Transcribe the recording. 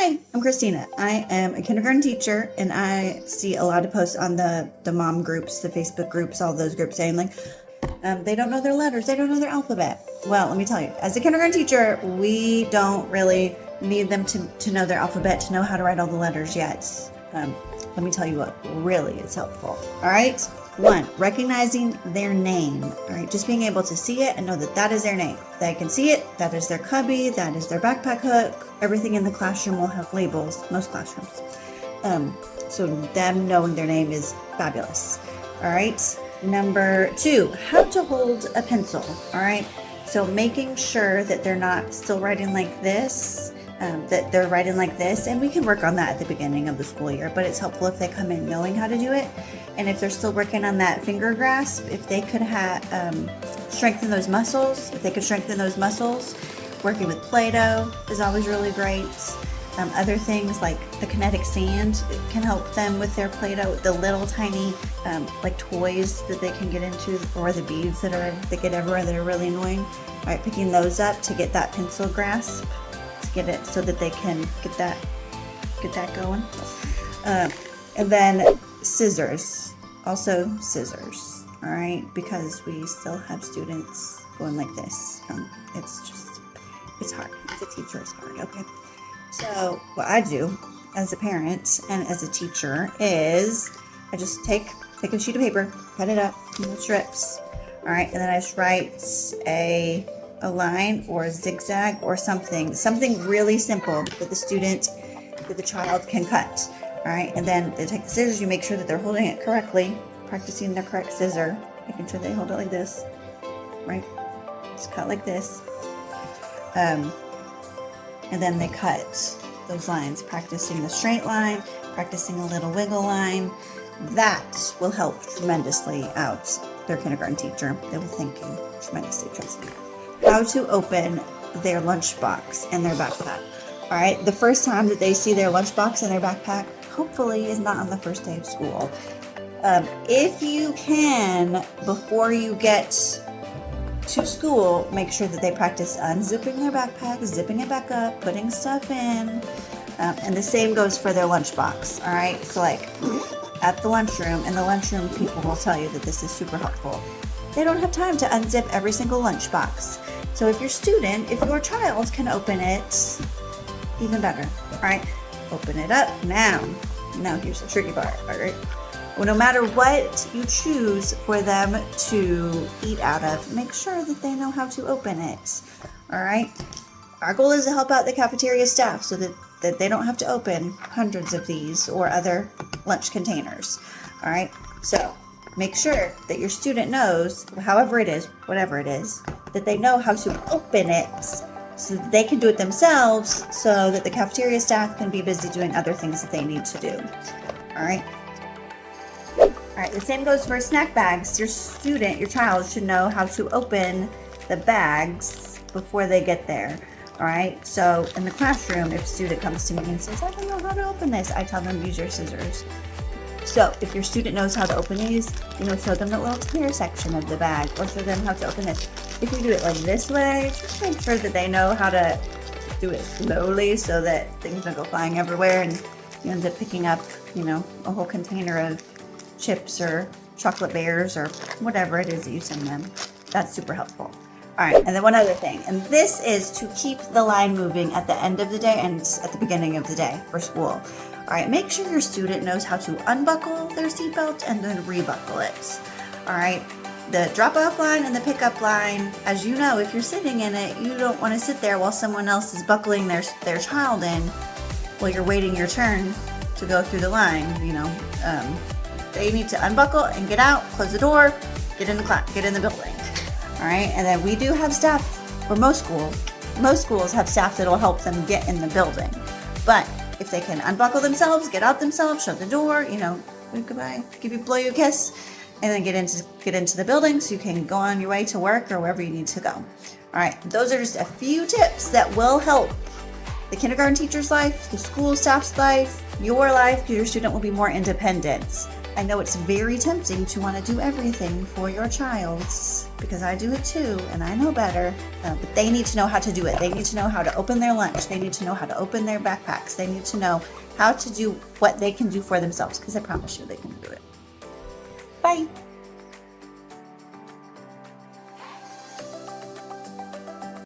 Hi, I'm Christina. I am a kindergarten teacher, and I see a lot of posts on the mom groups, the Facebook groups, all those groups saying like, they don't know their letters, they don't know their alphabet. Well, let me tell you, as a kindergarten teacher, we don't really need them to know their alphabet, to know how to write all the letters yet. Let me tell you what really is helpful. All right. 1, recognizing their name. All right, just being able to see it and know that that is their name. They can see it, that is their cubby, that is their backpack hook. Everything in the classroom will have labels, most classrooms. So them knowing their name is fabulous. All right. Number 2, how to hold a pencil. All right. So making sure that they're not still writing like this, that they're writing like this, and we can work on that at the beginning of the school year, but it's helpful if they come in knowing how to do it. And if they're still working on that finger grasp, if they could strengthen those muscles, working with Play-Doh is always really great. Other things like the kinetic sand can help them with their Play-Doh, the little tiny like toys that they can get into, or the beads that get everywhere that are really annoying. All right, picking those up to get that pencil grasp, to get it so that they can get that going. And then scissors, also scissors. All right, because we still have students going like this. It's hard. As a teacher, it's hard. Okay. So what I do as a parent and as a teacher is I just take a sheet of paper, cut it up into strips. All right, and then I just write a line or a zigzag or something really simple that the child can cut. All right, and then they take the scissors. You make sure that they're holding it correctly, practicing their correct scissor, making sure they hold it like this, right? Just cut like this. And then they cut those lines, practicing the straight line, practicing a little wiggle line. That will help tremendously out their kindergarten teacher. They will thank you tremendously, trust me. How to open their lunchbox and their backpack. All right, the first time that they see their lunchbox and their backpack, hopefully is not on the first day of school. If you can, before you get to school, make sure that they practice unzipping their backpack, zipping it back up, putting stuff in, and the same goes for their lunchbox. All right, so like at the lunchroom, people will tell you that this is super helpful. They don't have time to unzip every single lunchbox. So if your child can open it, even better. All right, open it up now. Now here's the tricky part. All right. Well, no matter what you choose for them to eat out of, make sure that they know how to open it. All right. Our goal is to help out the cafeteria staff so that they don't have to open hundreds of these or other lunch containers. All right. So make sure that your student knows, however it is, whatever it is, that they know how to open it so that they can do it themselves, so that the cafeteria staff can be busy doing other things that they need to do. All right. All right, the same goes for snack bags. Your child should know how to open the bags before they get there. All right, so in the classroom, if a student comes to me and says, I don't know how to open this, I tell them use your scissors. So if your student knows how to open these, show them the little clear section of the bag, or show them how to open this. If you do it like this way, just make sure that they know how to do it slowly so that things don't go flying everywhere and you end up picking up, a whole container of chips or chocolate bears or whatever it is that you send them. That's super helpful. All right, and then one other thing, and this is to keep the line moving at the end of the day and at the beginning of the day for school. All right, make sure your student knows how to unbuckle their seatbelt and then rebuckle it. All right, the drop-off line and the pickup line, as you know, if you're sitting in it, you don't want to sit there while someone else is buckling their child in while you're waiting your turn to go through the line. They need to unbuckle and get out, close the door, get in the building. All right, and then we do have staff for most schools have staff that'll help them get in the building. But if they can unbuckle themselves, get out themselves, shut the door, wave goodbye, blow you a kiss, and then get into the building so you can go on your way to work or wherever you need to go. All right, those are just a few tips that will help the kindergarten teacher's life, the school staff's life, your life, because your student will be more independent. I know it's very tempting to want to do everything for your child, because I do it too, and I know better, but they need to know how to do it. They need to know how to open their lunch. They need to know how to open their backpacks. They need to know how to do what they can do for themselves, because I promise you they can do it. Bye.